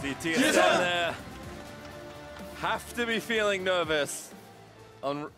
See TSM there. Have to be feeling nervous on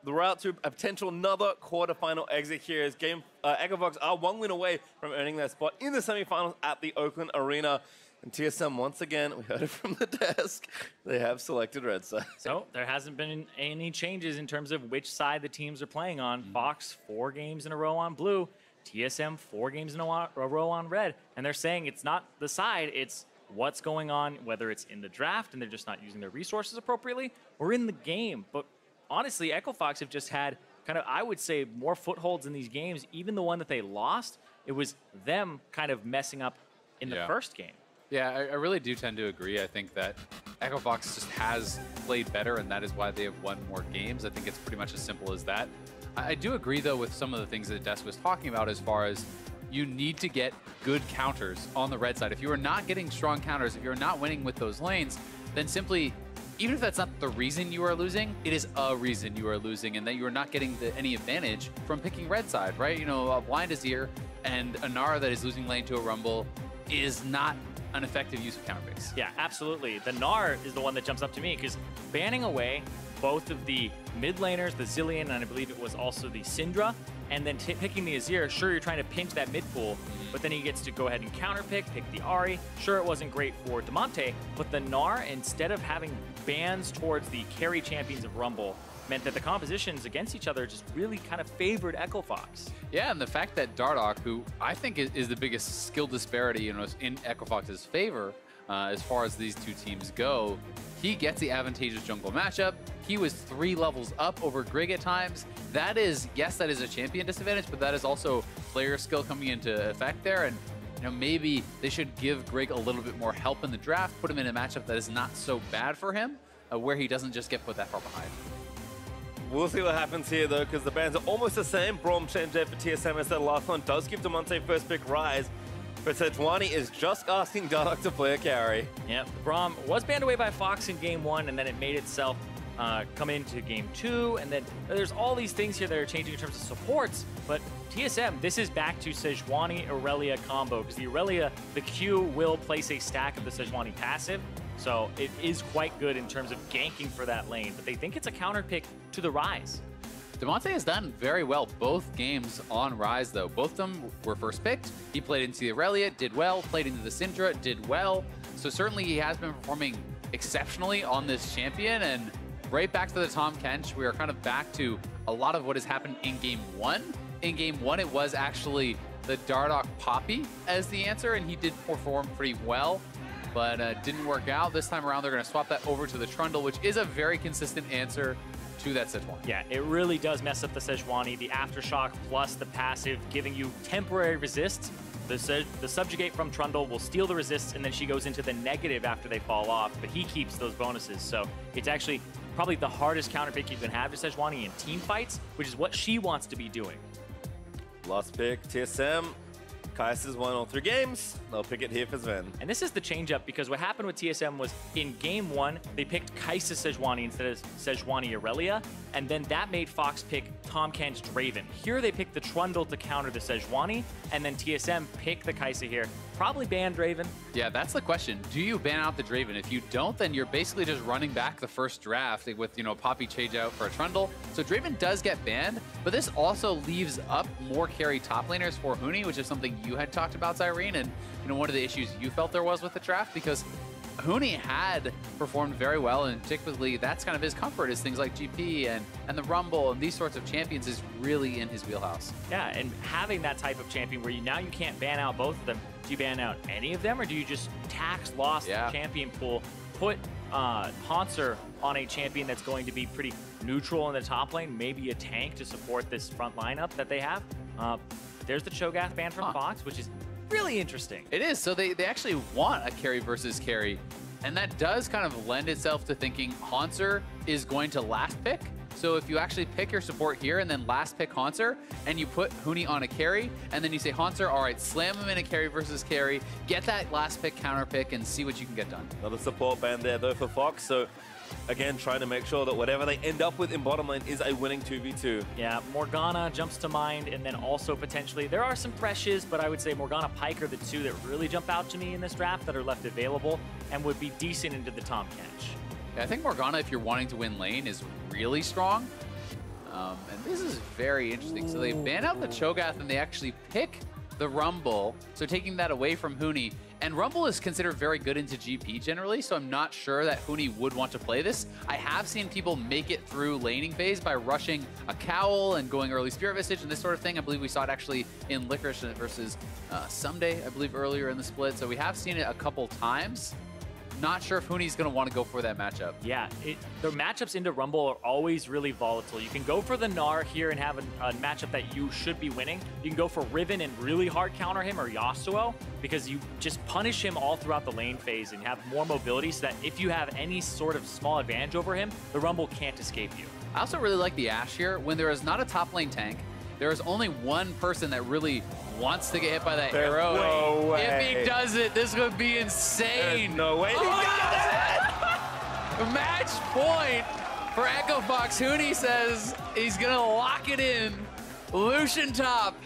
the route to a potential another quarterfinal exit here as Echofox are one win away from earning their spot in the semifinals at the Oakland Arena. And TSM, once again, we heard it from the desk, they have selected red side. So there hasn't been any changes in terms of which side the teams are playing on. Fox, 4 games in a row on blue. TSM, 4 games in a row on red. And they're saying it's not the side, it's what's going on, whether it's in the draft and they're just not using their resources appropriately, or in the game. But honestly, Echofox have just had kind of, I would say, more footholds in these games. Even the one that they lost, it was them kind of messing up in the first game. Yeah, I really do tend to agree. I think that Echofox just has played better, and that is why they have won more games. I think it's pretty much as simple as that. I do agree, though, with some of the things that Des was talking about as far as you need to get good counters on the red side. If you are not getting strong counters, if you're not winning with those lanes, then simply, even if that's not the reason you are losing, it is a reason you are losing, and that you are not getting any advantage from picking red side, right? You know, a Blind is here, and a Gnar that is losing lane to a Rumble is not an effective use of counter picks. Yeah, absolutely. The Gnar is the one that jumps up to me because banning away both of the mid laners, the Zillion, and I believe it was also the Syndra, and then picking the Azir. Sure, you're trying to pinch that mid pool, but then he gets to go ahead and counter pick the Ahri. Sure, it wasn't great for Damonte, but the Gnar, instead of having bans towards the carry champions of Rumble, meant that the compositions against each other just really kind of favored Echofox. Yeah, and the fact that Dardoch, who I think is the biggest skill disparity in Echofox's favor as far as these two teams go, he gets the advantageous jungle matchup. He was 3 levels up over Grig at times. That is, yes, that is a champion disadvantage, but that is also player skill coming into effect there. And you know, maybe they should give Grig a little bit more help in the draft, put him in a matchup that is not so bad for him, where he doesn't just get put that far behind. We'll see what happens here, though, because the bans are almost the same. Braum changed it for TSM as the last one. Does give Damonte first pick Rise, but Sejuani is just asking Dardoch to play a carry. Yep, Braum was banned away by Fox in game 1, and then it made itself come into game 2, and then there's all these things here that are changing in terms of supports, but TSM, this is back to Sejuani Aurelia combo, because the Aurelia, the Q will place a stack of the Sejuani passive, so it is quite good in terms of ganking for that lane, but they think it's a counter pick to the Rise. Damonte has done very well both games on Rise, though. Both of them were first picked. He played into the Aurelia, did well. Played into the Syndra, did well. So certainly he has been performing exceptionally on this champion. And right back to the Tahm Kench, we are kind of back to a lot of what has happened in game 1. In game 1, it was actually the Dardoch Poppy as the answer, and he did perform pretty well, but didn't work out. This time around, they're going to swap that over to the Trundle, which is a very consistent answer to that Sejuani. Yeah, it really does mess up the Sejuani. The Aftershock plus the passive giving you temporary resists. The Subjugate from Trundle will steal the resists, and then she goes into the negative after they fall off, but he keeps those bonuses. So it's actually probably the hardest counter pick you can have to Sejuani in team fights, which is what she wants to be doing. Last pick, TSM. Kai'Sa's won all 3 games. They'll pick it here for Sven. And this is the change-up, because what happened with TSM was in game 1, they picked Kai'Sa Sejuani instead of Sejuani Aurelia, and then that made Fox pick Tahm Kench Draven. Here they picked the Trundle to counter the Sejuani, and then TSM picked the Kai'Sa here. Probably ban Draven. Yeah, that's the question. Do you ban out the Draven? If you don't, then you're basically just running back the first draft with, you know, Poppy change out for a Trundle. So Draven does get banned, but this also leaves up more carry top laners for Huni, which is something you had talked about, Zyrene, and you know, one of the issues you felt there was with the draft, because Huni had performed very well, and typically that's kind of his comfort, is things like GP and the Rumble and these sorts of champions is really in his wheelhouse. Yeah, and having that type of champion where now you can't ban out both of them, do you ban out any of them, or do you just tax lost champion pool, put Hauntzer on a champion that's going to be pretty neutral in the top lane, maybe a tank to support this front lineup that they have? There's the Cho'Gath ban from Fox, which is really interesting. It is. So they actually want a carry versus carry, and that does kind of lend itself to thinking Hauntzer is going to last pick. So if you actually pick your support here and then last pick Hauntzer, and you put Huni on a carry, and then you say Hauntzer, all right, slam him in a carry versus carry, get that last pick counter pick, and see what you can get done. Another support ban there though for Fox. So again, trying to make sure that whatever they end up with in bottom lane is a winning 2v2. Yeah, Morgana jumps to mind, and then also potentially, there are some Threshes, but I would say Morgana, Pike are the two that really jump out to me in this draft that are left available and would be decent into the Tahm Kench. Yeah, I think Morgana, if you're wanting to win lane, is really strong. And this is very interesting. So they ban out the Cho'Gath and they actually pick the Rumble, so taking that away from Huni. And Rumble is considered very good into GP generally, so I'm not sure that Huni would want to play this. I have seen people make it through laning phase by rushing a Cowl and going early Spirit Visage and this sort of thing. I believe we saw it actually in Licorice versus Someday, I believe, earlier in the split. So we have seen it a couple times. Not sure if Huni's going to want to go for that matchup. Yeah, the matchups into Rumble are always really volatile. You can go for the Gnar here and have a matchup that you should be winning. You can go for Riven and really hard counter him, or Yasuo, because you just punish him all throughout the lane phase and have more mobility so that if you have any sort of small advantage over him, the Rumble can't escape you. I also really like the Ashe here. When there is not a top lane tank, there is only one person that really wants to get hit by that arrow. No way. If he does it, this would be insane. There's no way. Oh, he does it! Match point for Echo Fox. Huni says he's gonna lock it in. Lucian top.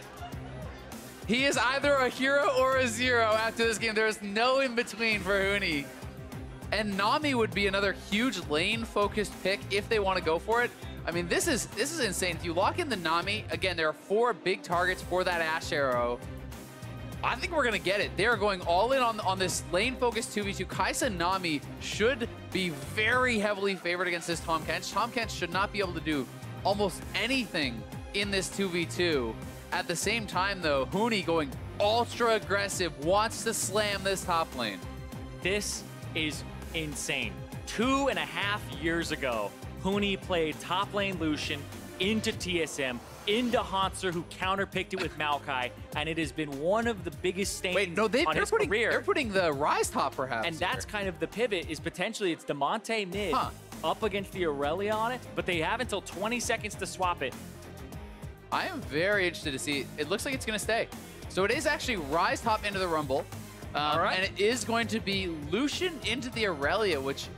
He is either a hero or a zero after this game. There is no in between for Huni. And Nami would be another huge lane-focused pick if they want to go for it. I mean, this is insane. If you lock in the Nami, again, there are 4 big targets for that Ashe arrow. I think we're going to get it. They are going all in on this lane-focused 2v2. Kai'Sa and Nami should be very heavily favored against this Tahm Kench. Tahm Kench should not be able to do almost anything in this 2v2. At the same time, though, Huni going ultra aggressive, wants to slam this top lane. This is insane. 2.5 years ago, Huni played top lane Lucian into TSM, into Hauntzer, who counterpicked it with Maokai, and it has been one of the biggest stains on his career. They're putting the Rise top, perhaps. And that's kind of the pivot, is potentially it's Damonte mid up against the Aurelia on it, but they have until 20 seconds to swap it. I am very interested to see. It looks like it's going to stay. So it is actually Rise top into the Rumble. All right. And it is going to be Lucian into the Aurelia, which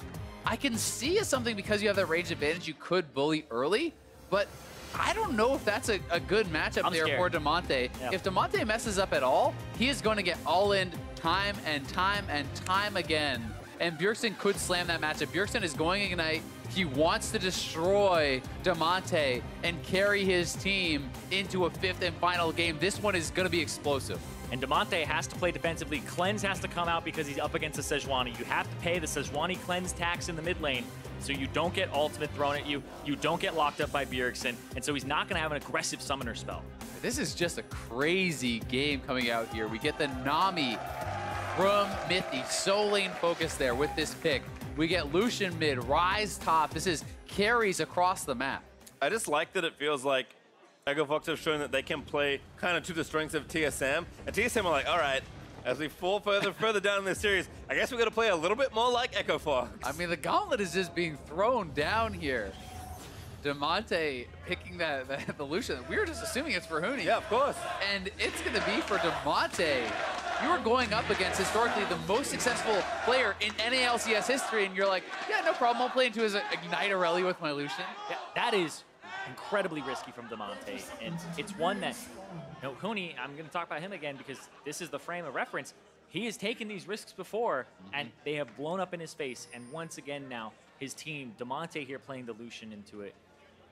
I can see as something because you have that range advantage. You could bully early, but I don't know if that's a good matchup for Damonte. Yeah. If Damonte messes up at all, he is going to get all in time and time and time again. And Bjergsen could slam that matchup. Bjergsen is going Ignite. He wants to destroy Damonte and carry his team into a 5th and final game. This one is going to be explosive. And Damonte has to play defensively. Cleanse has to come out because he's up against the Sejuani. You have to pay the Sejuani Cleanse tax in the mid lane so you don't get ultimate thrown at you. You don't get locked up by Bjergsen. And so he's not going to have an aggressive summoner spell. This is just a crazy game coming out here. We get the Nami from Mithy, so lane focused there with this pick. We get Lucian mid, Rise top. This is carries across the map. I just like that it feels like Echo Fox have shown that they can play kind of to the strengths of TSM. And TSM are like, all right, as we fall further down in this series, I guess we're going to play a little bit more like Echo Fox. I mean, the gauntlet is just being thrown down here. Damonte picking the Lucian. We were just assuming it's for Huni. Yeah, of course. And it's going to be for Damonte. You are going up against historically the most successful player in NALCS history, and you're like, yeah, no problem. I'll play into his Ignite Aurelia with my Lucian. Yeah, that is incredibly risky from Damonte, and it's one that, Huni, I'm going to talk about him again because this is the frame of reference. He has taken these risks before, and they have blown up in his face, and once again now, his team, Damonte here playing the Lucian into it.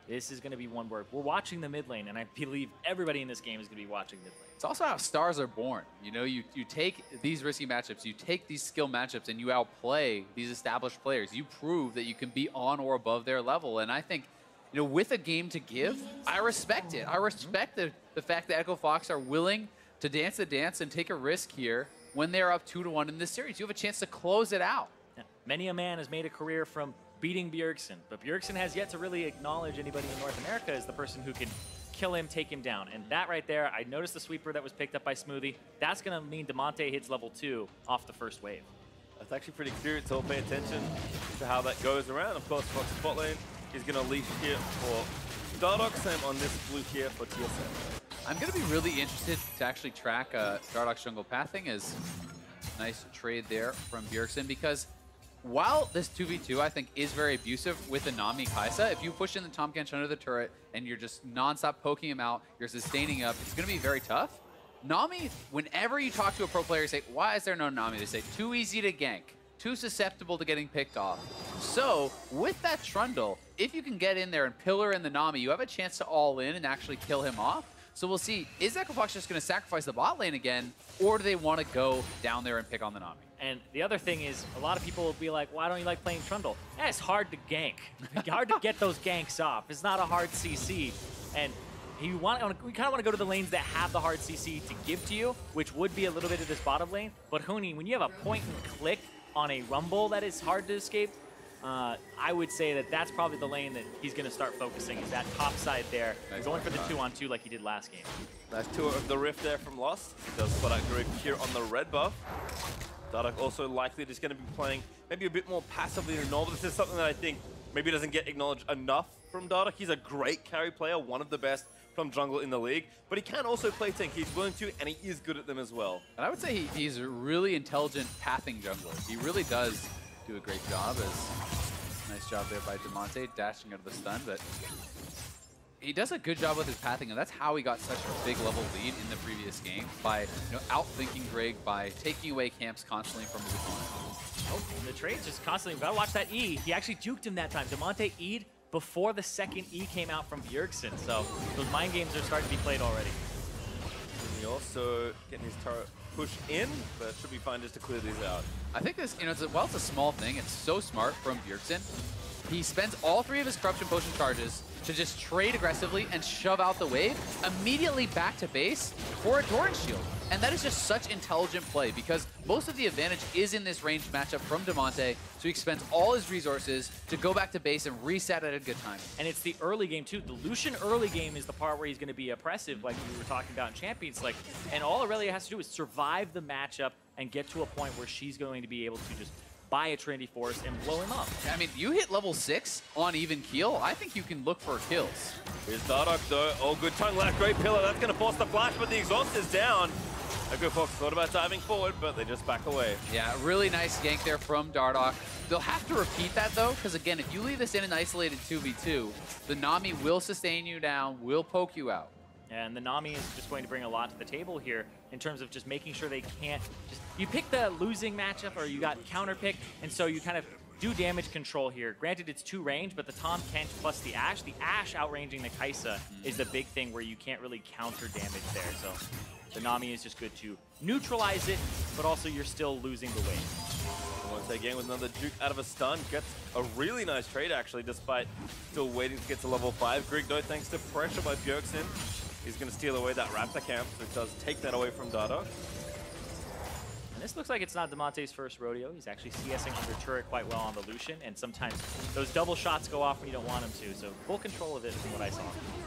This is going to be one word. We're watching the mid lane, and I believe everybody in this game is going to be watching mid lane. It's also how stars are born. You know, you take these risky matchups, you take these skill matchups, and you outplay these established players. You prove that you can be on or above their level, and I think, with a game to give, I respect it. I respect the fact that Echo Fox are willing to dance the dance and take a risk here when they're up 2-1 in this series. You have a chance to close it out. Yeah. Many a man has made a career from beating Bjergsen, but Bjergsen has yet to really acknowledge anybody in North America as the person who can kill him, take him down. And that right there, I noticed the sweeper that was picked up by Smoothie. That's going to mean Damonte hits level 2 off the first wave. That's actually pretty curious, so we'll pay attention to how that goes around. Of course, Fox bot lane is going to leash here for Stardock, same on this blue here for TSM. I'm going to be really interested to actually track Stardock's jungle pathing as nice trade there from Bjergsen, because while this 2v2 I think is very abusive with the Nami Kaisa, if you push in the Tahm Kench under the turret and you're just non-stop poking him out, you're sustaining up, it's going to be very tough. Nami, whenever you talk to a pro player, you say, why is there no Nami? They say, too easy to gank, too susceptible to getting picked off. So with that Trundle, if you can get in there and pillar in the Nami, you have a chance to all in and actually kill him off. So we'll see, is Echofox just going to sacrifice the bot lane again, or do they want to go down there and pick on the Nami? And the other thing is, a lot of people will be like, why don't you like playing Trundle? Yeah, it's hard to gank. Hard to get those ganks off. It's not a hard CC. And we kind of want to go to the lanes that have the hard CC to give to you, which would be a little bit of this bottom lane. But Huni, when you have a point and click on a Rumble that is hard to escape, I would say that that's probably the lane that he's going to start focusing, is that top side there, nice, going for the 2-on-2 like he did last game. Nice tour of the Rift there from Lost. He does spot out Greg here on the red buff. Dardoch also likely just going to be playing maybe a bit more passively than normal. This is something that I think maybe doesn't get acknowledged enough from Dardoch. He's a great carry player, one of the best from jungle in the league, but he can also play tank. He's willing to, and he is good at them as well. And I would say he's a really intelligent pathing jungler. He really does do a great job. Nice job there by Damonte, dashing out of the stun, but he does a good job with his pathing, and that's how he got such a big level lead in the previous game, by outthinking Greg, by taking away camps constantly from his opponent. Oh, and the trade just constantly, gotta watch that E. He actually juked him that time. Damonte E'd before the second E came out from Bjergsen, so those mind games are starting to be played already. And he also getting his turret pushed in, but should be fine just to clear these out. I think this, while it's a small thing, it's so smart from Bjergsen. He spends all 3 of his Corruption Potion charges to just trade aggressively and shove out the wave, immediately back to base for a Torrent Shield. And that is just such intelligent play, because most of the advantage is in this ranged matchup from Damonte, so he spends all his resources to go back to base and reset at a good time. And it's the early game too. The Lucian early game is the part where he's going to be oppressive, like we were talking about in Champions. And all it really has to do is survive the matchup and get to a point where she's going to be able to just buy a Trinity Force and blow him up. I mean, you hit level 6 on even keel, I think you can look for kills. Here's Dardoch though. Oh, good tongue left, great pillar. That's going to force the flash, but the exhaust is down. Echofox thought about diving forward, but they just back away. Yeah, really nice gank there from Dardoch. They'll have to repeat that though, because again, if you leave this in an isolated 2v2, the Nami will sustain you down, will poke you out. And the Nami is just going to bring a lot to the table here in terms of just making sure they can't just... You pick the losing matchup, or you got counter pick, and so you kind of do damage control here. Granted, it's 2 range, but the Tahm Kench plus the Ashe outranging the Kaisa is the big thing where you can't really counter damage there. So the Nami is just good to neutralize it, but also you're still losing the wave. Once again with another juke out of a stun, gets a really nice trade actually, despite still waiting to get to level 5. Greg, no thanks to pressure by Bjergsen. He's going to steal away that Raptor camp, so it does take that away from Dardoch. And this looks like it's not Damonte's first rodeo. He's actually CSing under turret quite well on the Lucian, and sometimes those double shots go off when you don't want them to, so full control of it from what I saw.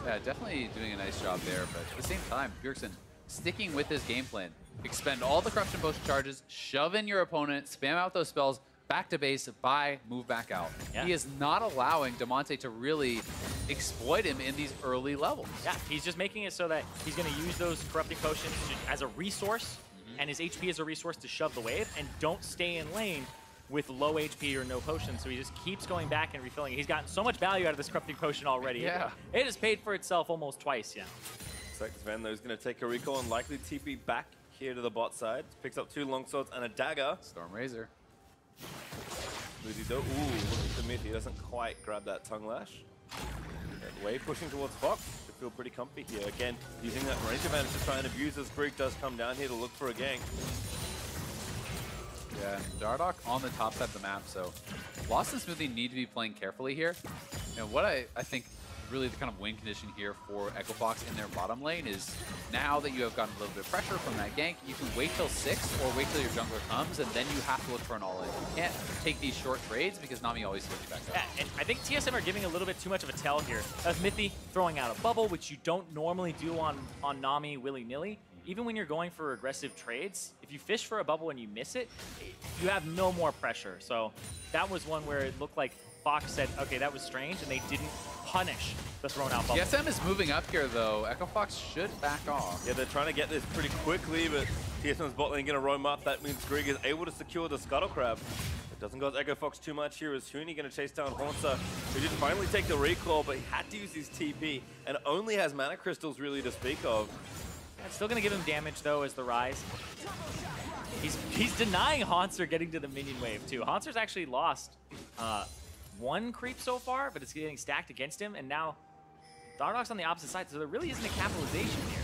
Yeah, definitely doing a nice job there, but at the same time, Bjergsen sticking with his game plan. Expend all the Corruption Potion charges, shove in your opponent, spam out those spells, back to base, buy, move back out. Yeah. He is not allowing Damonte to really exploit him in these early levels. Yeah, he's just making it so that he's going to use those Corrupting Potions as a resource, and his HP as a resource to shove the wave, and don't stay in lane with low HP or no potions, so he just keeps going back and refilling it. He's gotten so much value out of this Corrupting Potion already. Yeah. It has paid for itself almost twice, yeah. Sven though is going to take a recall and likely TP back here to the bot side. Picks up 2 longswords and a dagger. Storm Razor. Ooh, look at the mid. He doesn't quite grab that tongue lash. Wave pushing towards Fox. They feel pretty comfy here. Again, using that range advantage to try and abuse as Greek does come down here to look for a gank. Yeah, Dardoch on the top side of the map, so Lost and Smoothie need to be playing carefully here. And what I think really the kind of win condition here for Echofox in their bottom lane is now that you have gotten a little bit of pressure from that gank, you can wait till 6 or wait till your jungler comes, and then you have to look for an all-in. You can't take these short trades because Nami always switches back up. Yeah, and I think TSM are giving a little bit too much of a tell here. That's Mithy throwing out a bubble, which you don't normally do on Nami willy-nilly. Even when you're going for aggressive trades, if you fish for a bubble and you miss it, you have no more pressure. So that was one where it looked like Fox said, okay, that was strange, and they didn't punish the thrown out bubble. TSM is moving up here though. Echofox should back off. Yeah, they're trying to get this pretty quickly, but TSM's bot lane going to roam up. That means Grig is able to secure the Scuttle Crab. Doesn't go with Echo Fox too much here. Is Huni going to chase down Haunter, who did finally take the recall, but he had to use his TP and only has mana crystals really to speak of. Yeah, it's still going to give him damage though as the Rise. He's denying Haunter getting to the minion wave too. Haunter's actually lost one creep so far, but it's getting stacked against him, and now Dardoch's on the opposite side, so there really isn't a capitalization here.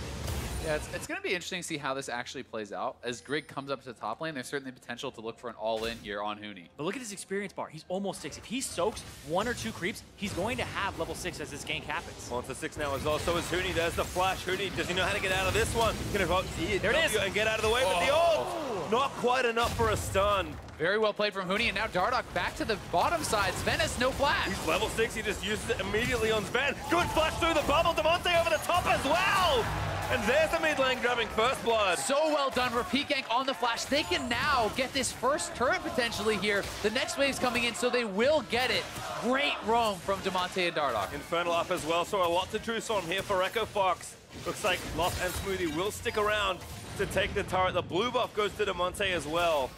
Yeah, it's going to be interesting to see how this actually plays out. As Grig comes up to the top lane, there's certainly potential to look for an all-in here on Huni. But look at his experience bar. He's almost 6. If he soaks 1 or 2 creeps, he's going to have level 6 as this gank happens. Haunter 6 now as well, so is Huni. There's the flash. Huni, does he know how to get out of this one? There it is. And get out of the way with the ult. Not quite enough for a stun. Very well played from Huni, and now Dardoch back to the bottom side. Sven has no flash. He's level 6. He just uses it immediately on Sven. Good flash through the bubble. Damonte over the top as well. And there's the mid lane grabbing first blood. So well done. Repeat gank on the flash. They can now get this first turret potentially here. The next wave's coming in, so they will get it. Great roam from Damonte and Dardoch. Infernal up as well, so a lot to choose from here for Echo Fox. Looks like Lost and Smoothie will stick around to take the turret. The blue buff goes to Damonte as well.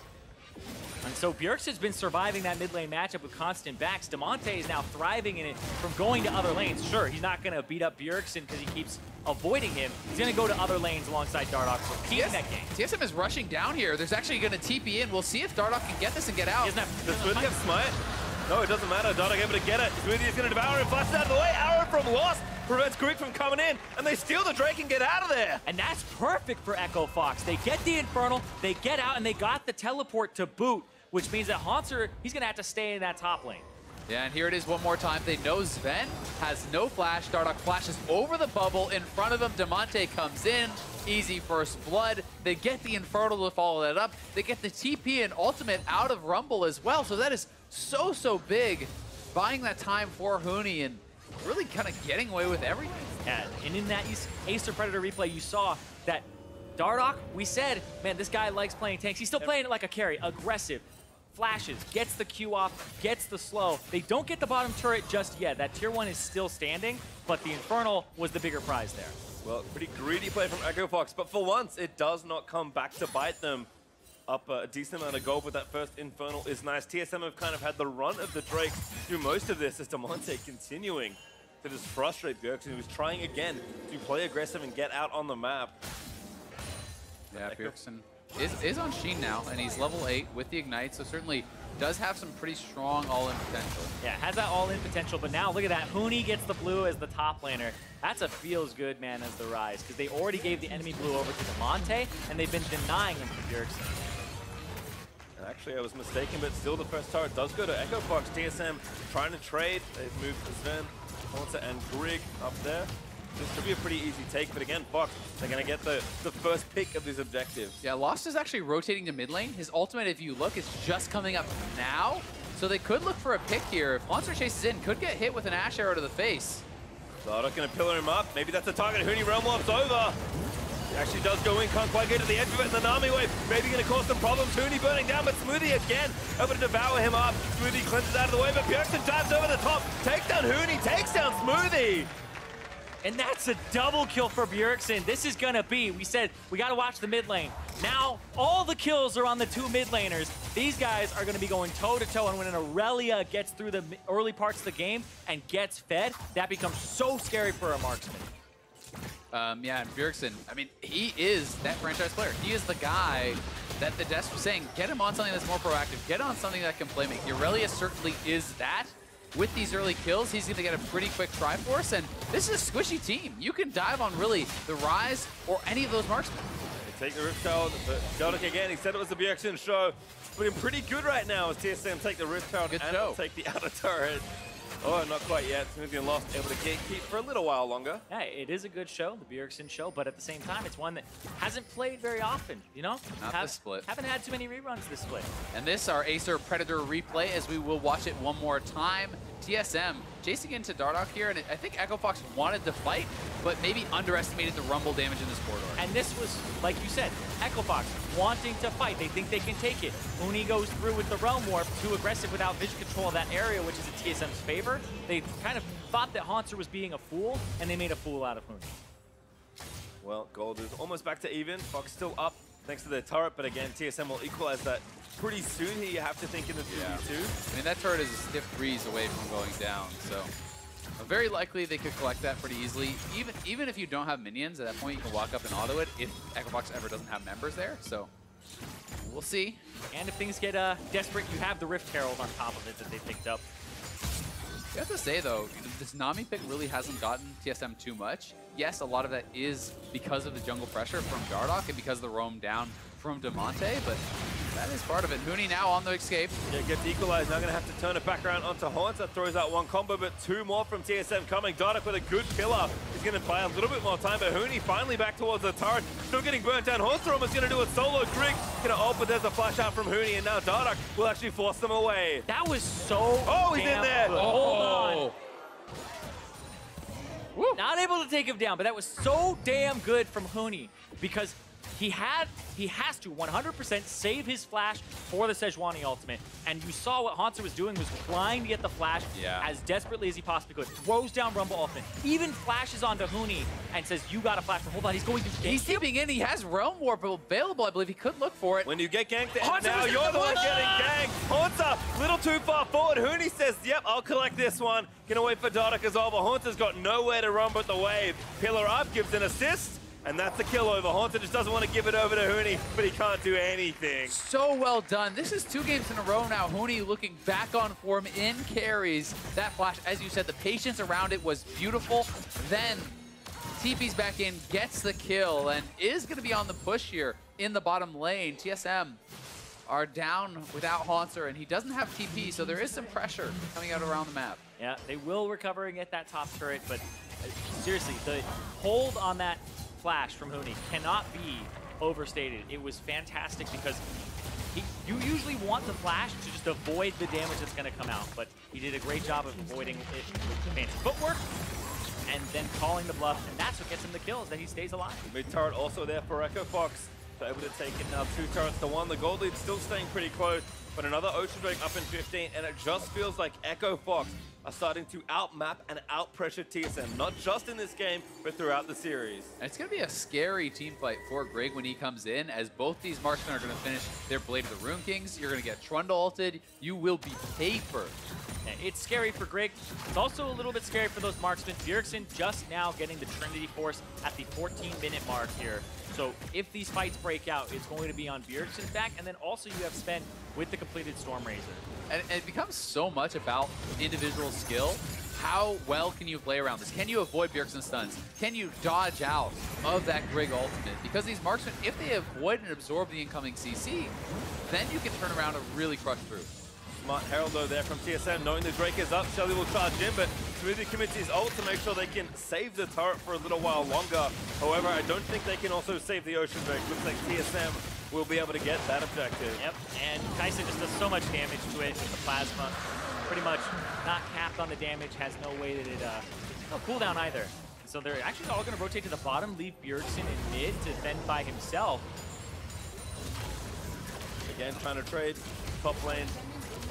And so Bjergsen's been surviving that mid lane matchup with constant backs. Damonte is now thriving in it from going to other lanes. Sure, he's not going to beat up Bjergsen because he keeps avoiding him. He's going to go to other lanes alongside Dardoch, repeating that game. TSM is rushing down here. There's actually going to TP in. We'll see if Dardoch can get this and get out. Does Smoothie have smite? No, it doesn't matter. Dardoch able to get it. Smoothie is going to devour him. Flashes out of the way. Arrow from Lost prevents Greek from coming in, and they steal the Drake and get out of there. And that's perfect for Echo Fox. They get the Infernal, they get out, and they got the teleport to boot, which means that Haunter, he's going to have to stay in that top lane. Yeah, and here it is one more time. They know Sven has no flash. Dardoch flashes over the bubble in front of him. Damonte comes in. Easy first blood. They get the Infernal to follow that up. They get the TP and ultimate out of Rumble as well. So that is so big. Buying that time for Huni and really kind of getting away with everything. Yeah, and in that Acer Predator replay, you saw that Dardoch, we said, man, this guy likes playing tanks. He's still playing it like a carry, aggressive. Flashes, gets the Q off, gets the slow. They don't get the bottom turret just yet. That tier 1 is still standing, but the Infernal was the bigger prize there. Well, pretty greedy play from Echo Fox, but for once, it does not come back to bite them. Up a decent amount of gold with that first Infernal is nice. TSM have kind of had the run of the Drake through most of this as Damonte continuing to just frustrate Bjergsen, who's trying again to play aggressive and get out on the map. Yeah, Bjergsen is on Sheen now, and he's level 8 with the Ignite, so certainly does have some pretty strong all-in potential. Yeah, has that all-in potential, but now look at that. Huni gets the blue as the top laner. That's a feels good man as the Rise, because they already gave the enemy blue over to Damonte, and they've been denying him to Bjergsen. Actually, I was mistaken, but still the first turret does go to Echo Fox. TSM trying to trade. They've moved Sven, Haunter, and Grig up there. This should be a pretty easy take, but again, Fox, they're going to get the first pick of these objectives. Yeah, Lost is actually rotating to mid lane. His ultimate, if you look, is just coming up now. So they could look for a pick here. If Monster chases in, could get hit with an Ash Arrow to the face. Dardoch going to pillar him up. Maybe that's the target. Huni Realm Warp's over. He actually does go in, can't quite get to the edge of it. And the Nami wave maybe going to cause some problems. Huni burning down, but Smoothie again able to devour him up. Smoothie cleanses out of the way, but Bjergsen dives over the top. Takes down Huni, takes down Smoothie. And that's a double kill for Bjergsen. This is gonna be, we said, we gotta watch the mid lane. Now, all the kills are on the 2 mid laners. These guys are gonna be going toe to toe, and when an Aurelia gets through the early parts of the game and gets fed, that becomes so scary for a marksman. Yeah, and Bjergsen, I mean, he is that franchise player. He is the guy that the desk was saying, get him on something that's more proactive, get on something that can play make. Aurelia certainly is that. With these early kills, he's going to get a pretty quick Triforce, and this is a squishy team. You can dive on really the Rise or any of those marksmen. They take the Rift Child, but Dardoch again, he said it was the Bjergsen show. But pretty good right now as TSM take the Rift Child and take the outer turret. Oh, not quite yet. Smoothie and Lost able to gatekeep for a little while longer. Yeah, it is a good show, the Bjergsen show, but at the same time, it's one that hasn't played very often, you know? Not this split. Haven't had too many reruns this split. And this, our Acer Predator replay, as we will watch it one more time. TSM chasing into Dardoch here, and I think Echo Fox wanted to fight, but maybe underestimated the Rumble damage in this corridor. And this was, like you said, Echo Fox wanting to fight. They think they can take it. Huni goes through with the Realm Warp, too aggressive without vision control of that area, which is in TSM's favor. They kind of thought that Haunter was being a fool, and they made a fool out of Huni. Well, gold is almost back to even. Fox still up thanks to their turret, but again, TSM will equalize that pretty soon here. You have to think in the 2v2. I mean, that turret is a stiff breeze away from going down, so very likely they could collect that pretty easily. Even if you don't have minions, at that point you can walk up and auto it if EchoFox ever doesn't have members there, so we'll see. And if things get desperate, you have the Rift Herald on top of it that they picked up. You have to say, though, this Nami pick really hasn't gotten TSM too much. Yes, a lot of that is because of the jungle pressure from Dardoch and because of the roam down from Demonte, but that is part of it. Huni now on the escape. Yeah, gets equalized. Now going to have to turn it back around onto Haunter. Throws out one combo, but two more from TSM coming. Dardoch with a good pillar. He's going to buy a little bit more time, but Huni finally back towards the turret. Still getting burnt down. Haunter almost going to do it solo. Grig going to ult, but there's a flash out from Huni, and now Dardoch will actually force them away. That was so he's in damn there. good. Hold on. Woo. Not able to take him down, but that was so damn good from Huni because he has to 100% save his flash for the Sejuani ultimate. And you saw what Haunter was doing was trying to get the flash as desperately as he possibly could. Throws down Rumble ultimate, even flashes onto Huni and says, you got a flash, but hold on, he's going to gank He's keeping in, he has Realm Warp available, I believe he could look for it. When you get ganked, now you're the one getting ganked. Haunter, little too far forward. Huni says, yep, I'll collect this one. Gonna wait for Dardoch as well, but Haunter's got nowhere to run but the wave. Pillar up, gives an assist. And that's the kill over. Haunter just doesn't want to give it over to Huni, but he can't do anything. So well done. This is 2 games in a row now. Huni looking back on form in carries. That flash, as you said, the patience around it was beautiful. Then TP's back in, gets the kill, and is going to be on the push here in the bottom lane. TSM are down without Haunter, and he doesn't have TP, so there is some pressure coming out around the map. Yeah, they will recover and get that top turret, but seriously, the hold on that flash from Huni cannot be overstated. It was fantastic because you usually want the flash to just avoid the damage that's going to come out, but he did a great job of avoiding it with fancy footwork and then calling the bluff, and that's what gets him the kills, that he stays alive. Mid turret also there for EchoFox. So able to take it now, 2 turrets to 1. The gold lead still staying pretty close, but another Ocean Drake up in 15, and it just feels like EchoFox are starting to outmap and outpressure TSM, not just in this game, but throughout the series. And it's going to be a scary team fight for Grig when he comes in, as both these marksmen are going to finish their Blade of the Rune Kings. You're going to get Trundle ulted. You will be paper. Yeah, it's scary for Grig. It's also a little bit scary for those marksmen. Bjergsen just now getting the Trinity Force at the 14-minute mark here. So if these fights break out, it's going to be on Bjergsen's back, and then also you have Sven with the completed Stormrazor. And it becomes so much about individual skill. How well can you play around this? Can you avoid Bjergsen's stuns? Can you dodge out of that Grig ultimate? Because these marksmen, if they avoid and absorb the incoming CC, then you can turn around and really crush through. Smart Herald though there from TSM, knowing the Drake is up. Shelly will charge in, but Smoothie commits his ult to make sure they can save the turret for a little while longer. However, I don't think they can also save the Ocean Drake. Looks like TSM will be able to get that objective. Yep, and Kai'Sa just does so much damage to it with the plasma. Pretty much not capped on the damage, has no way that it, no cooldown either. So they're actually all gonna rotate to the bottom, leave Bjergsen in mid to fend by himself. Again, trying to trade top lane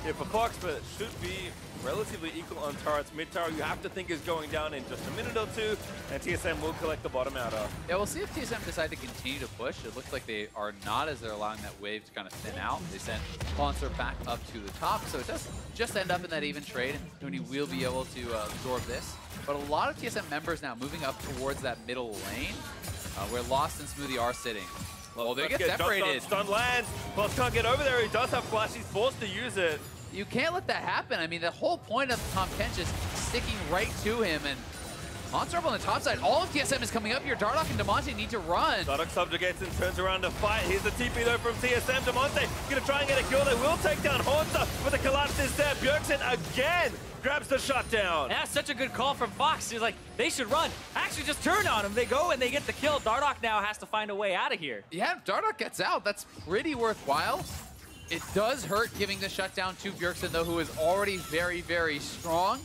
here for Fox, but it should be relatively equal on turrets. Mid tower, you have to think is going down in just a minute or two, and TSM will collect the bottom outer. Yeah, we'll see if TSM decide to continue to push. It looks like they are not, as they're allowing that wave to kind of thin out. They sent Haunter back up to the top, so it does just end up in that even trade, and Huni will be able to absorb this. But a lot of TSM members now moving up towards that middle lane, where Lost and Smoothie are sitting. Well, they get separated. Stun lands. Plus can't get over there. He does have flash. He's forced to use it. You can't let that happen. I mean, the whole point of Tom Kench is sticking right to him, and Haunter up on the top side. All of TSM is coming up here. Dardoch and Demonte need to run. Dardoch subjugates and turns around to fight. Here's the TP though from TSM. Demonte gonna try and get a kill. They will take down Haunter, but the collapse is there. Bjergsen again grabs the shutdown. That's such a good call from Fox. He's like, they should run. Actually, just turn on him. They go and they get the kill. Dardoch now has to find a way out of here. Yeah, Dardoch gets out. That's pretty worthwhile. It does hurt giving the shutdown to Bjergsen, though, who is already very, very strong.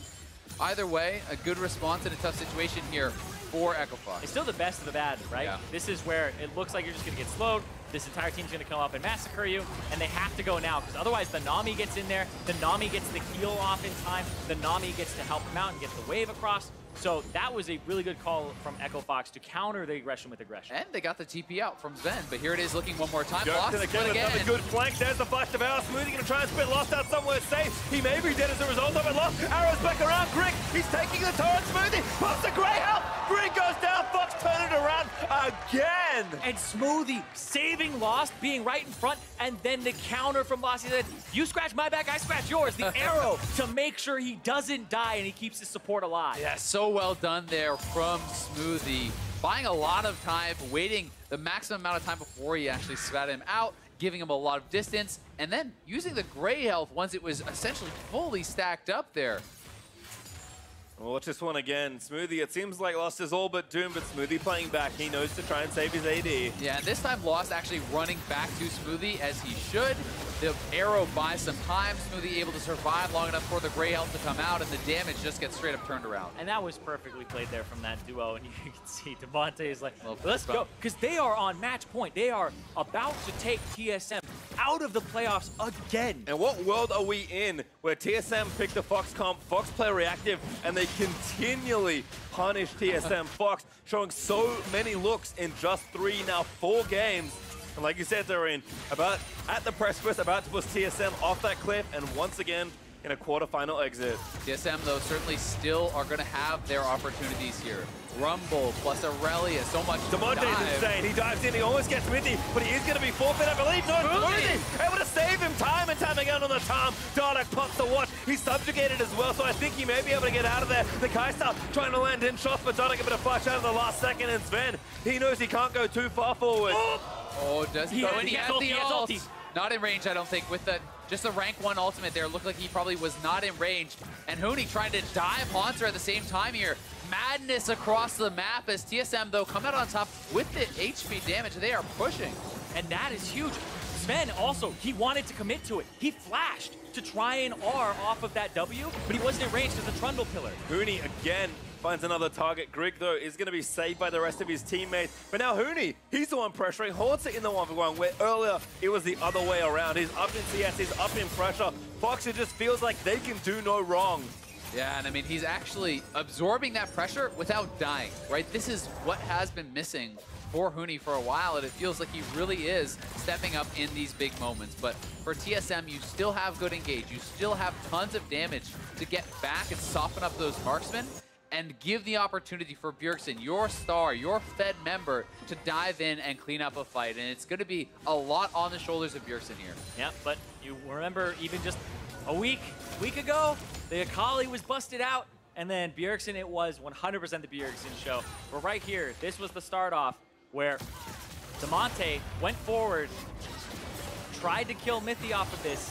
Either way, a good response in a tough situation here for EchoFox. It's still the best of the bad, right? Yeah. This is where it looks like you're just going to get slowed. This entire team's going to come up and massacre you, and they have to go now, because otherwise the Nami gets in there, the Nami gets the heal off in time, the Nami gets to help him out and get the wave across. So that was a really good call from Echo Fox to counter the aggression with aggression. And they got the TP out from Sven, but here it is looking one more time. Bjergsen Lost again, again. another good flank. There's the flash devour. Smoothie gonna try and split Lost out somewhere safe. He may be dead as a result of it. Lost, arrows back around. Grig, he's taking the turret. Smoothie pops a grey help. Grig goes down. Fox turn it around again. And Smoothie saving Lost, being right in front, and then the counter from Lost. He said, you scratch my back, I scratch yours. The arrow to make sure he doesn't die and he keeps his support alive. Yeah, so well done there from Smoothie. Buying a lot of time, waiting the maximum amount of time before he actually spat him out, giving him a lot of distance, and then using the gray health once it was essentially fully stacked up there. Well, watch this one again. Smoothie, it seems like Lost is all but doomed, but Smoothie playing back. He knows to try and save his AD. Yeah, and this time Lost actually running back to Smoothie as he should. The arrow buys some time. Smoothie able to survive long enough for the gray health to come out, and the damage just gets straight up turned around. And that was perfectly played there from that duo, and you can see Devontae is like, Well, let's go, because they are on match point. They are about to take TSM out of the playoffs again. And what world are we in where TSM picked the Fox comp, Fox play reactive, and they continually punish TSM Fox, showing so many looks in just 3, now 4 games. And like you said, they're about at the precipice, about to push TSM off that cliff, and once again in a quarterfinal exit. TSM, though, certainly still are going to have their opportunities here. Rumble plus Aurelia, so much Demonte's insane. He dives in, he almost gets Mithy, but he is going to be forfeit, I believe. No, Smoothie able to save him time and time again on the Tom. Dardock pops the watch. He's subjugated as well, so I think he may be able to get out of there. The Kaisa trying to land in shots, but Dardock able to flash out in the last second, and Sven, he knows he can't go too far forward. Oh, does he? Yeah, Oh, and he he has has ulti, the he has ult. ulti. Not in range, I don't think, with the just the rank 1 ultimate there. Looked like he probably was not in range. And Huni trying to dive Haunter at the same time here. Madness across the map as TSM, though, come out on top with the HP damage. They are pushing. And that is huge. Sven also, he wanted to commit to it. He flashed to try and R off of that W, but he wasn't in range because the Trundle pillar. Huni again finds another target. Grig, though, is going to be saved by the rest of his teammates. But now Huni, he's the one pressuring. Haunts it in the 1v1, where earlier it was the other way around. He's up in CS, he's up in pressure. Fox, it just feels like they can do no wrong. Yeah, and I mean, he's actually absorbing that pressure without dying, right? This is what has been missing for Huni for a while, and it feels like he really is stepping up in these big moments. But for TSM, you still have good engage. You still have tons of damage to get back and soften up those marksmen and give the opportunity for Bjergsen, your star, your Fed member, to dive in and clean up a fight. And it's going to be a lot on the shoulders of Bjergsen here. Yeah, but you remember even just a week ago, the Akali was busted out, and then Bjergsen, it was 100% the Bjergsen show. But right here, this was the start off where Demonte went forward, tried to kill Mithy off of this,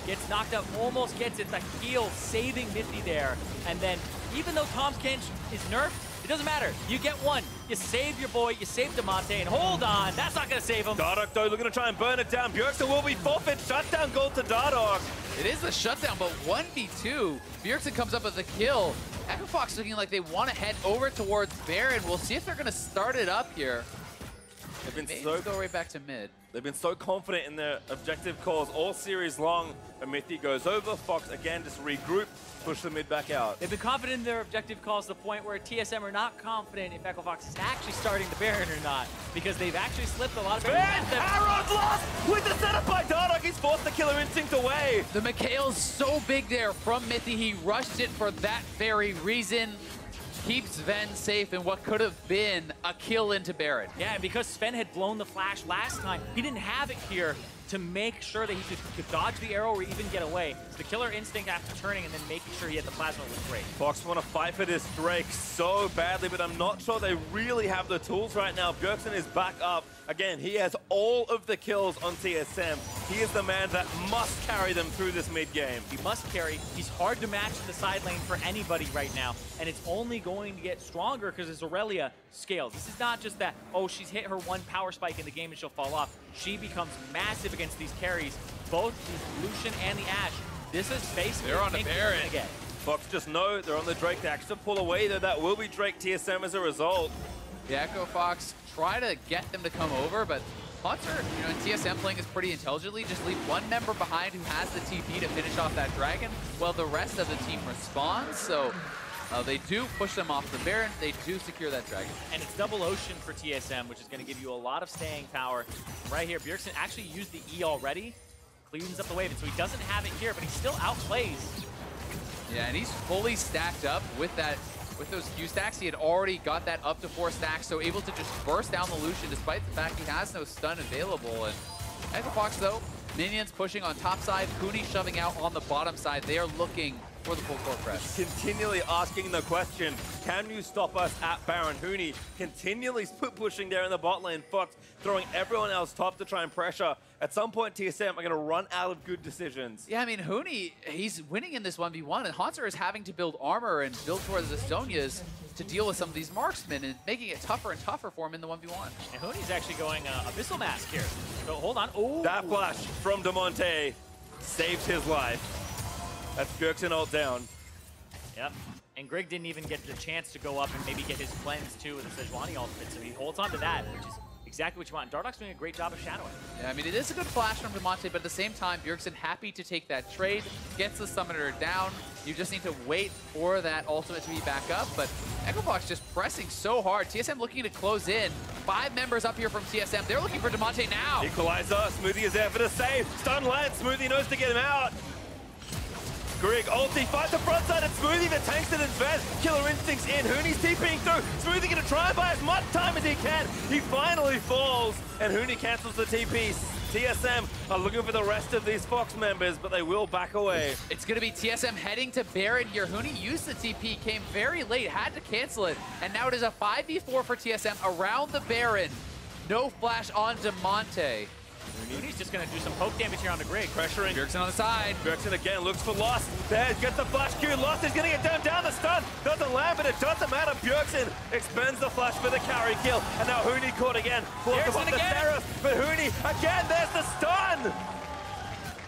gets knocked out, almost gets it, the heal saving Mithy there, and then even though Tom's Kench is nerfed, it doesn't matter. You get one. You save your boy, you save Demonte, and hold on, that's not gonna save him. Dardock, though, looking to try and burn it down. Bjergsen will be forfeit. Shutdown goal to Dardock. It is the shutdown, but 1v2, Bjergsen comes up with the kill. Echo Fox looking like they want to head over towards Baron. We'll see if they're going to start it up here. They've been Maybe so go right back to mid. They've been so confident in their objective calls all series long. But Mithy goes over. Fox again just regroup, push the mid back out. They've been confident in their objective calls to the point where TSM are not confident if Echo Fox is actually starting the Baron or not, because they've actually slipped a lot of Baron. Arrow's lost with the setup by Dardock. He's forced the killer instinct away. The Mikhail's so big there from Mithy. He rushed it for that very reason. Keeps Sven safe in what could have been a kill into Baron. Yeah, and because Sven had blown the flash last time, he didn't have it here to make sure that he could dodge the arrow or even get away. The killer instinct after turning and then making sure he had the plasma was great. Fox want to fight for this Drake so badly, but I'm not sure they really have the tools right now. Bjergsen is back up. Again, he has all of the kills on TSM. He is the man that must carry them through this mid game. He must carry. He's hard to match in the side lane for anybody right now, and it's only going to get stronger because his Aurelia scales. This is not just that, oh, she's hit her one power spike in the game and she'll fall off. She becomes massive against these carries, both the Lucian and the Ashe. This is basically They're on the Baron. Again. Fox just know they're on the Drake. They actually pull away, though. That will be Drake TSM as a result. The Echo Fox try to get them to come over, but Hunter, you know, in TSM playing is pretty intelligently. Just leave one member behind who has the TP to finish off that dragon, while the rest of the team responds. So They do push them off the Baron. They do secure that Dragon. And it's double Ocean for TSM, which is going to give you a lot of staying power. Right here, Bjergsen actually used the E already, cleans up the wave, and so he doesn't have it here, but he still outplays. Yeah, and he's fully stacked up with that. With those Q stacks, he had already got that up to 4 stacks, so able to just burst down the Lucian despite the fact he has no stun available. And Echofox, though, minions pushing on top side, Huni shoving out on the bottom side. They are looking for the full court press. Continually asking the question, can you stop us at Baron? Huni continually pushing there in the bot lane. Fox throwing everyone else top to try and pressure. At some point, TSM are going to run out of good decisions. Yeah, I mean, Huni, he's winning in this 1v1, and Haunter is having to build armor and build towards the Estonias to deal with some of these marksmen and making it tougher and tougher for him in the 1v1. And Huni's actually going Abyssal Mask here. So hold on. Oh, that flash from Damonte saves his life. That's Bjergsen ult down. Yep. And Greg didn't even get the chance to go up and maybe get his cleanse too with the Sejuani ultimate, so he holds on to that, which is exactly what you want. Dardoch's doing a great job of shadowing. Yeah, I mean, it is a good flash from Damonte, but at the same time, Bjergsen happy to take that trade, gets the summoner down. You just need to wait for that ultimate to be back up, but Echofox just pressing so hard. TSM looking to close in. 5 members up here from TSM. They're looking for Damonte now. Equalizer. Smoothie is there for the save. Stun lands. Smoothie knows to get him out. Greg ulti, fight the front side, and Smoothie the tanks it in advance. Killer instincts in, Huni's TPing through. Smoothie gonna try and buy as much time as he can. He finally falls, and Huni cancels the TP. TSM are looking for the rest of these Fox members, but they will back away. It's gonna be TSM heading to Baron here. Huni used the TP, came very late, had to cancel it, and now it is a 5v4 for TSM around the Baron. No flash on Damonte. Huni's just going to do some poke damage here on the Greg. Pressuring. Bjergsen on the side. Bjergsen again looks for Lost. There, gets the flash Q. Lost is going to get down the stun. Doesn't land, but it doesn't matter. Bjergsen expends the flash for the carry kill. And now Huni caught again. Bjergsen again. Terrace, but Huni again, there's the stun.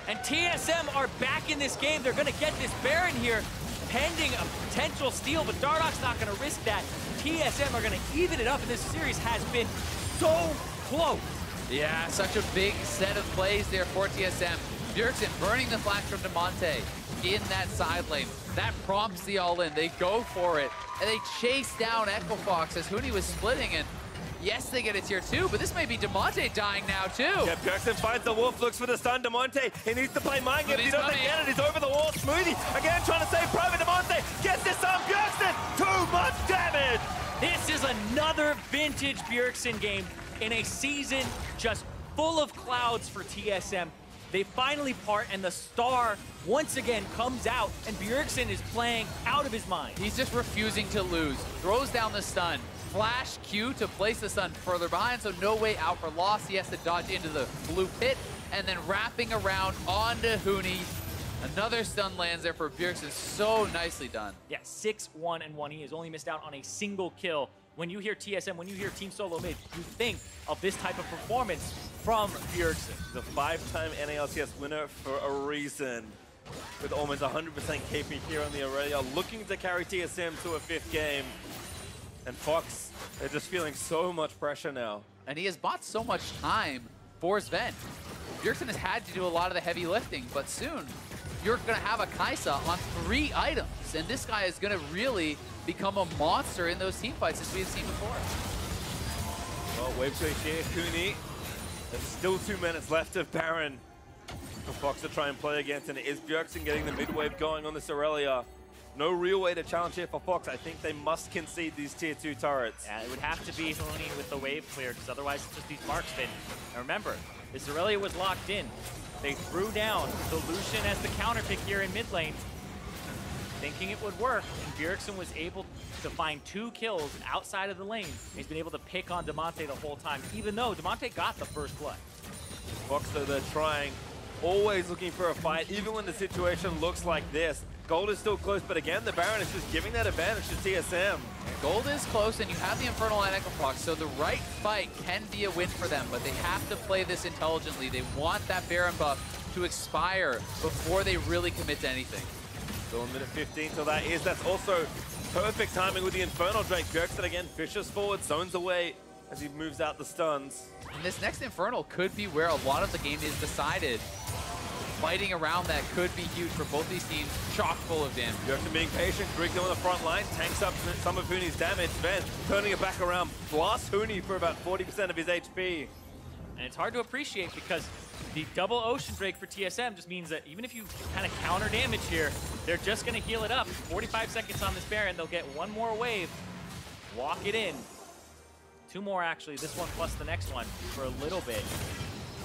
And TSM are back in this game. They're going to get this Baron here, pending a potential steal, but Dardoch's not going to risk that. TSM are going to even it up, and this series has been so close. Yeah, such a big set of plays there for TSM. Bjergsen burning the flash from Damonte in that side lane. That prompts the all-in. They go for it, and they chase down Echofox as Huni was splitting, and yes, they get a tier 2, but this may be Damonte dying now, too. Yeah, Bjergsen finds the wolf, looks for the stun. Damonte, he needs to play mind games. He doesn't get it. He's over the wall. Smoothie, again, trying to save Private. Damonte gets this on Bjergsen. Too much damage. This is another vintage Bjergsen game in a season just full of clouds for TSM. They finally part, and the star once again comes out, and Bjergsen is playing out of his mind. He's just refusing to lose. Throws down the stun. Flash Q to place the stun further behind, so no way out for Lost. He has to dodge into the blue pit, and then wrapping around onto Huni. Another stun lands there for Bjergsen. So nicely done. Yeah, 6-1-1. He has only missed out on a single kill. When you hear TSM, when you hear Team Solo Mid, you think of this type of performance from Bjergsen. The 5-time NALCS winner for a reason. With almost 100% KP here on the Aurelia, looking to carry TSM to a 5th game. And Fox, they're just feeling so much pressure now. And he has bought so much time for Sven. Bjergsen has had to do a lot of the heavy lifting, but soon you're going to have a Kaisa on 3 items. And this guy is going to really become a monster in those team fights as we have seen before. Well, wave switch here, Huni. There's still 2 minutes left of Baron for Fox to try and play against, and it is Bjergsen getting the mid wave going on this Aurelia. No real way to challenge here for Fox. I think they must concede these tier 2 turrets. Yeah, it would have to be Huni with the wave clear, because otherwise it's just these marksmen. And remember, this Aurelia was locked in. They threw down the Lucian as the counter pick here in mid lane, thinking it would work, and Bjergsen was able to find 2 kills outside of the lane. He's been able to pick on Damonte the whole time, even though Damonte got the first blood. Fox, though, they're trying, always looking for a fight, even when the situation looks like this. Gold is still close, but again, the Baron is just giving that advantage to TSM. Gold is close, and you have the Infernal and Echofox, so the right fight can be a win for them, but they have to play this intelligently. They want that Baron buff to expire before they really commit to anything. Still a minute 15 till that is. That's also perfect timing with the Infernal Drake. Bjergsen again fishes forward, zones away as he moves out the stuns. And this next Infernal could be where a lot of the game is decided. fighting around that could be huge for both these teams. Chock full of damage. Bjergsen being patient, Griggs on the front line, tanks up some of Huni's damage, then turning it back around, blasts Huni for about 40% of his HP. And it's hard to appreciate because the double Ocean Drake for TSM just means that even if you kind of counter damage here, they're just going to heal it up. 45 seconds on this Baron, they'll get one more wave, walk it in. 2 more actually, this one plus the next one for a little bit.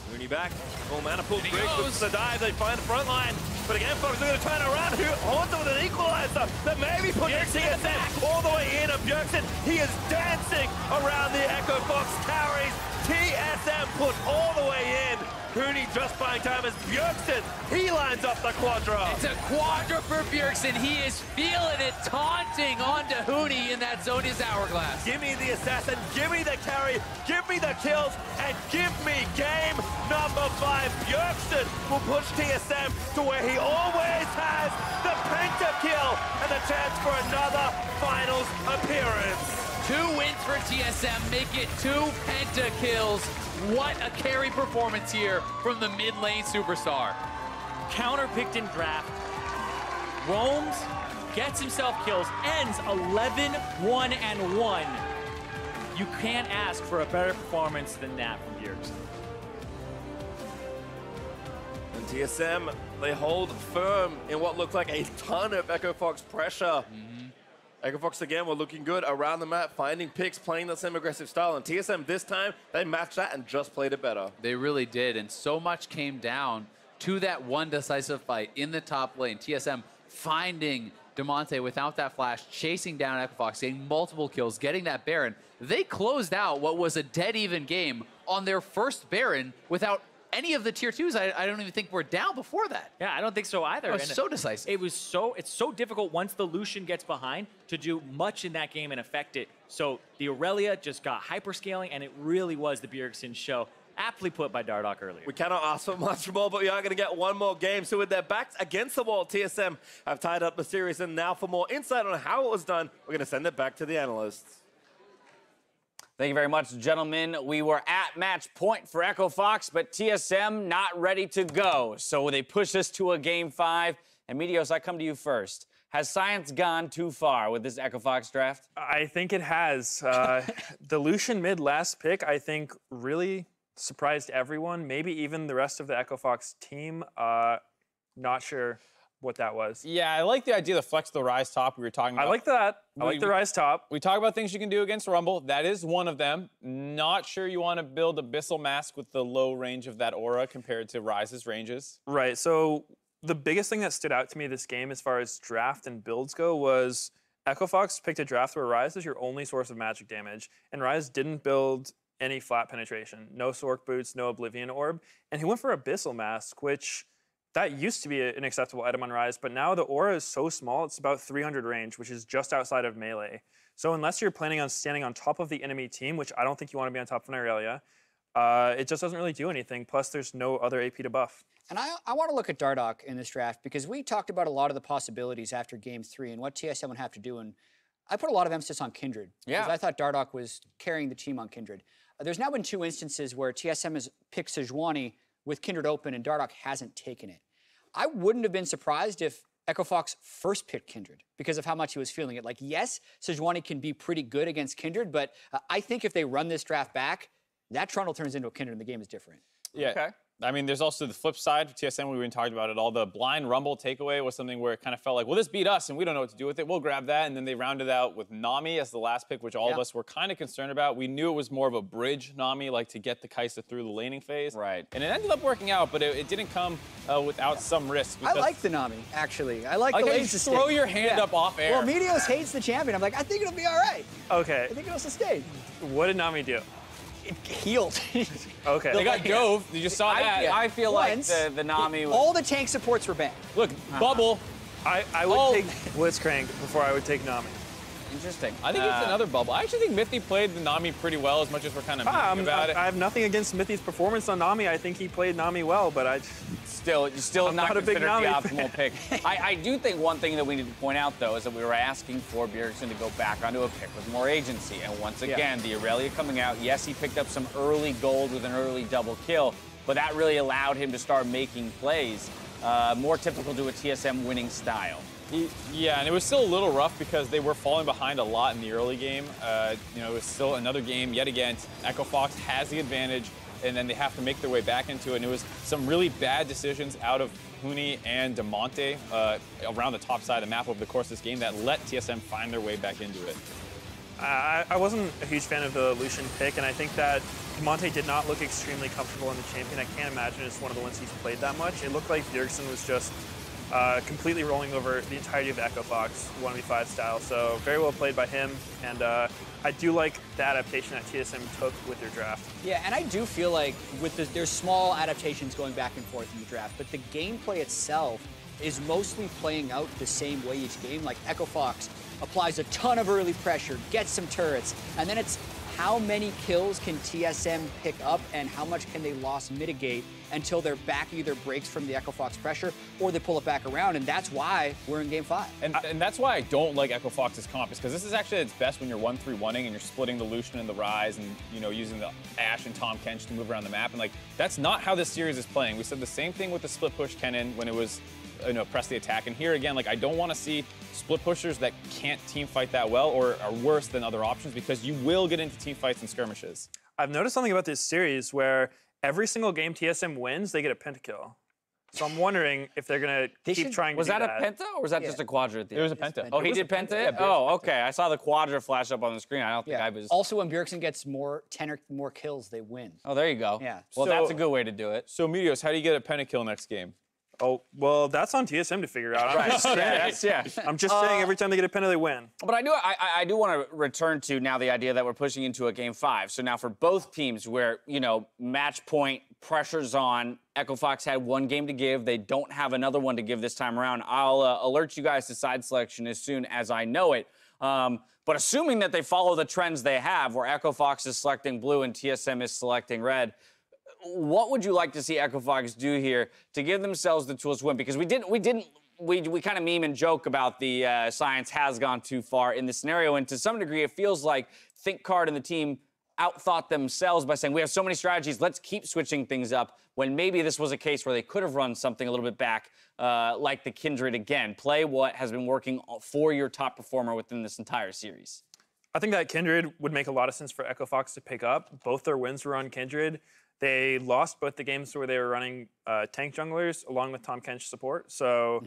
Huni back, full mana pool, Griggs with the dive, they find the front line. But again, folks, they're going to turn around. Horton with an equalizer that maybe puts TSM all the way in. Bjergsen, he is dancing around the Echo Fox carries. TSM put all the way in. Huni just buying time as Bjergsen, he lines up the Quadra. It's a Quadra for Bjergsen. He is feeling it, taunting onto Huni in that Zhonya's Hourglass. Give me the assassin, give me the carry, give me the kills, and give me game number 5. Bjergsen will push TSM to where he always has, the pentakill, and the chance for another finals appearance. 2 wins for TSM, make it 2 pentakills. What a carry performance here from the mid lane superstar. Counter-picked in draft, roams, gets himself kills, ends 11-1-1. You can't ask for a better performance than that from Bjergsen. And TSM, they hold firm in what looked like a ton of Echo Fox pressure. Echo Fox again were looking good around the map, finding picks, playing the same aggressive style. And TSM this time, they matched that and just played it better. They really did, and so much came down to that one decisive fight in the top lane. TSM finding Damonte without that flash, chasing down Echo Fox, getting multiple kills, getting that Baron. They closed out what was a dead even game on their first Baron without any of the tier 2s. I don't even think were down before that. Yeah, I don't think so either. It was so decisive. It's so difficult once the Lucian gets behind to do much in that game and affect it. So the Aurelia just got hyperscaling, and it really was the Bjergsen show. Aptly put by Dardoch earlier. We cannot ask for much more, but we are going to get one more game. So with their backs against the wall, TSM have tied up the series. And now for more insight on how it was done, we're going to send it back to the analysts. Thank you very much, gentlemen. We were at match point for Echo Fox, but TSM not ready to go. So they push us to a game 5. And Meteos, I come to you first. Has science gone too far with this Echo Fox draft? I think it has. The Lucian mid last pick, I think, really surprised everyone, maybe even the rest of the Echo Fox team. Not sure what that was. Yeah, I like the idea of the flex the rise top we were talking about. I like that. I like the rise top. We talk about things you can do against Rumble. That is one of them. Not sure you want to build Abyssal Mask with the low range of that aura compared to Rise's ranges. Right, so the biggest thing that stood out to me this game as far as draft and builds go was Echo Fox picked a draft where Rise is your only source of magic damage, and Rise didn't build any flat penetration. No Sork Boots, no Oblivion Orb, and he went for Abyssal Mask, which that used to be an acceptable item on Rise, but now the aura is so small, it's about 300 range, which is just outside of melee. So unless you're planning on standing on top of the enemy team, which I don't think you want to be on top of an Aurelia, it just doesn't really do anything. Plus, there's no other AP to buff. And I want to look at Dardoch in this draft because we talked about a lot of the possibilities after Game 3 and what TSM would have to do. And I put a lot of emphasis on Kindred. Yeah. Because I thought Dardoch was carrying the team on Kindred. There's now been 2 instances where TSM has picked Sejuani with Kindred open and Dardoch hasn't taken it. I wouldn't have been surprised if Echo Fox first picked Kindred because of how much he was feeling it. Like, yes, Sejuani can be pretty good against Kindred, but I think if they run this draft back, that Trundle turns into a Kindred and the game is different. Yeah. Okay. I mean, there's also the flip side for TSM. We've been talking about it all. The blind Rumble takeaway was something where it kind of felt like, well, this beat us, and we don't know what to do with it. We'll grab that. And then they rounded out with Nami as the last pick, which all of us were kind of concerned about. We knew it was more of a bridge Nami, like to get the Kai'Sa through the laning phase. Right. And it ended up working out, but it didn't come without some risk. I like the Nami, actually. I like the how you lanes to throw stay. your hand up off air. Well, Meteos hates the champion. I'm like, I think it'll be all right. Okay, I think it'll sustain. what did Nami do? It healed. Okay. They got dove. You just saw that. I feel like Once, the Nami was... all the tank supports were banned. Look, bubble. I would take Blitzcrank before I would take Nami. Interesting. I think it's another bubble. I actually think Mithy played the Nami pretty well, as much as we're kind of about it. I have nothing against Smithy's performance on Nami. I think he played Nami well, but You're still I'm not not a big considered the Nami optimal pick. I do think one thing that we need to point out, though, is that we were asking for Bjergsen to go back onto a pick with more agency. And once again, the Aurelia coming out, yes, he picked up some early gold with an early double kill, but that really allowed him to start making plays. more typical to a TSM winning style. Yeah, and it was still a little rough because they were falling behind a lot in the early game. You know, it was still another game yet again. Echo Fox has the advantage, and then they have to make their way back into it. And it was some really bad decisions out of Huni and DeMonte around the top side of the map over the course of this game that let TSM find their way back into it. I wasn't a huge fan of the Lucian pick, and I think that DeMonte did not look extremely comfortable in the champion. I can't imagine it's one of the ones he's played that much. It looked like Bjergsen was just completely rolling over the entirety of Echo Fox 1v5 style. So very well played by him, and I do like the adaptation that TSM took with their draft. Yeah, and I do feel like with there's small adaptations going back and forth in the draft, but the gameplay itself is mostly playing out the same way each game. Like Echo Fox applies a ton of early pressure, gets some turrets, and then it's how many kills can TSM pick up and how much can they loss mitigate until their back either breaks from the Echo Fox pressure or they pull it back around, and that's why we're in game 5. And that's why I don't like Echo Fox's comp, is because this is actually at its best when you're 1-3-1ing and you're splitting the Lucian and the Ryze and, you know, using the Ashe and Tahm Kench to move around the map. And, like, that's not how this series is playing. We said the same thing with the split push Kennen when it was, you know, press the attack. And here again, like, I don't want to see split pushers that can't team fight that well or are worse than other options, because you will get into team fights and skirmishes. I've noticed something about this series where every single game TSM wins, they get a pentakill. So I'm wondering if they're going to keep trying to do that. Was that a penta, or was that just a quadra at the end? It was a penta. Oh, he did penta? Yeah, oh, okay. I saw the quadra flash up on the screen. I don't think I was... Also, when Bjergsen gets 10 or more kills, they win. Oh, there you go. Yeah. Well, that's a good way to do it. So, Meteos, how do you get a pentakill next game? Oh, well, that's on TSM to figure out. I'm just saying, I'm just saying every time they get a penta, they win. But I do want to return to now the idea that we're pushing into a game 5. So now for both teams where, you know, match point, pressure's on, Echo Fox had one game to give. They don't have another one to give this time around. I'll alert you guys to side selection as soon as I know it. But assuming that they follow the trends they have, where Echo Fox is selecting blue and TSM is selecting red, what would you like to see Echo Fox do here to give themselves the tools to win? Because we kind of meme and joke about the science has gone too far in this scenario, and to some degree it feels like ThinkCard and the team outthought themselves by saying we have so many strategies, let's keep switching things up, when maybe this was a case where they could have run something a little bit back, like the Kindred again. Play what has been working for your top performer within this entire series. I think that Kindred would make a lot of sense for Echo Fox to pick up. Both their wins were on Kindred. They lost both the games where they were running tank junglers along with Tahm Kench support. So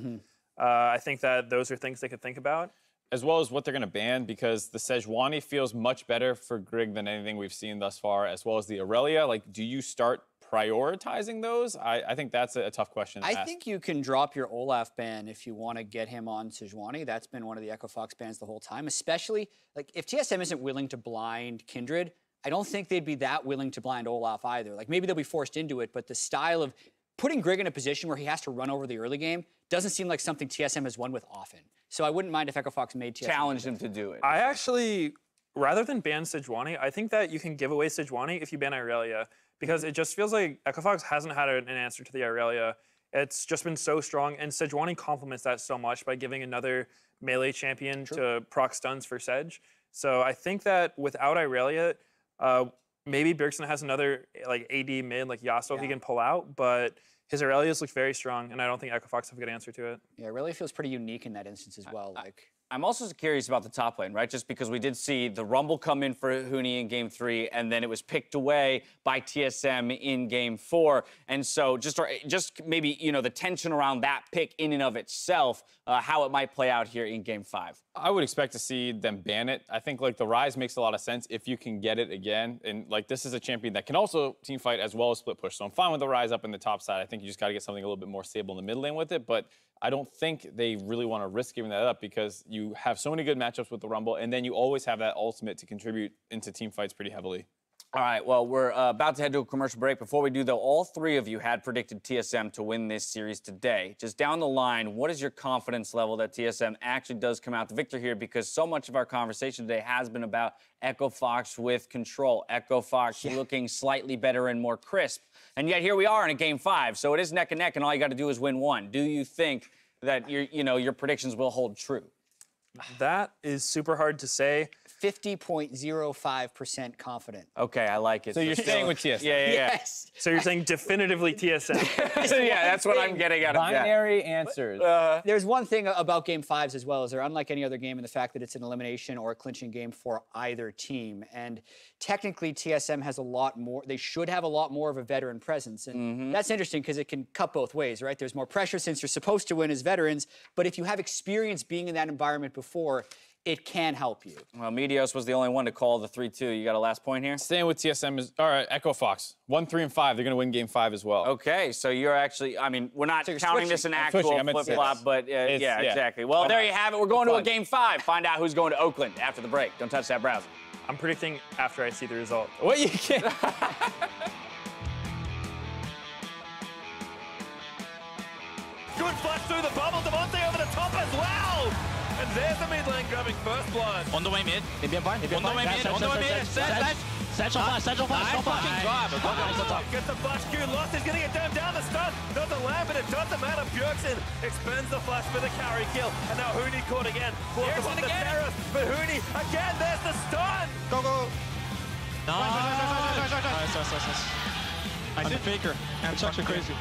I think that those are things they could think about. As well as what they're going to ban, because the Sejuani feels much better for Grig than anything we've seen thus far, as well as the Aurelia. Like, do you start prioritizing those? I think that's a tough question to ask. I think you can drop your Olaf ban if you want to get him on Sejuani. That's been one of the Echo Fox bans the whole time, especially, like, if TSM isn't willing to blind Kindred, I don't think they'd be that willing to blind Olaf either. Like, maybe they'll be forced into it, but the style of putting Grig in a position where he has to run over the early game doesn't seem like something TSM has won with often. So I wouldn't mind if Echo Fox made TSM challenge him to do it. I actually, rather than ban Sejuani, I think that you can give away Sejuani if you ban Irelia, because it just feels like Echo Fox hasn't had an answer to the Irelia. It's just been so strong, and Sejuani complements that so much by giving another melee champion to proc stuns for Sej. So I think that without Irelia, maybe Bjergsen has another like AD mid, like Yasuo he can pull out, but his Aurelius look very strong, and I don't think Echo Fox have a good answer to it. Yeah, Aurelia feels pretty unique in that instance as well. I'm also curious about the top lane, right? Just because we did see the Rumble come in for Huni in Game 3, and then it was picked away by TSM in Game 4. And so just maybe, you know, the tension around that pick in and of itself, how it might play out here in Game 5. I would expect to see them ban it. I think, like, the Ryze makes a lot of sense if you can get it again. And, like, this is a champion that can also team fight as well as split push. So I'm fine with the Ryze up in the top side. I think you just got to get something a little bit more stable in the mid lane with it. But I don't think they really want to risk giving that up, because you have so many good matchups with the Rumble, and then you always have that ultimate to contribute into team fights pretty heavily. All right, well, we're about to head to a commercial break. Before we do, though, all three of you had predicted TSM to win this series today. Just down the line, what is your confidence level that TSM actually does come out the victor here? Because so much of our conversation today has been about Echo Fox with control, Echo Fox looking slightly better and more crisp. And yet here we are in a Game 5, so it is neck and neck, and all you got to do is win one. Do you think that your predictions will hold true? That is super hard to say. 50.05% confident. Okay, I like it. So you're staying with TSM. Yeah. Yes. So you're saying definitively TSM. Yeah, that's what I'm getting out of that. Binary answers. There's one thing about Game 5s as well, is they're unlike any other game in the fact that it's an elimination or a clinching game for either team. And technically, TSM has a lot more, they should have a lot more of a veteran presence. And that's interesting because it can cut both ways, right? There's more pressure since you're supposed to win as veterans, but if you have experience being in that environment before, it can help you. Well, Meteos was the only one to call the 3-2. You got a last point here? Staying with TSM is, all right, Echo Fox. 1, 3, and 5. They're going to win game 5 as well. Okay, so you're actually, I mean, we're not So you're counting switching. this an I'm actual switching. I meant flip-flop, six. but yeah, yeah. exactly. Well, there you have it. We're going to a Fun. Game 5. Find out who's going to Oakland after the break. Don't touch that browser. I'm predicting after I see the result. What you can't. Good flash through the bubble. Devontae over the top as well. And there's the mid lane grabbing first blood. On the way mid. Il est bien pas, il est bien On the way mid. On the way mid. Sage en face, sans fucking drive. Gets the flash Q lost. He's going to get down the stun. Doesn't land, but it doesn't matter. Bjergsen expends the flash for the carry kill. And now Huni caught again. Blocked him off the terrace. But Huni, again, there's the stun. Nice. I did faker. It's actually crazy.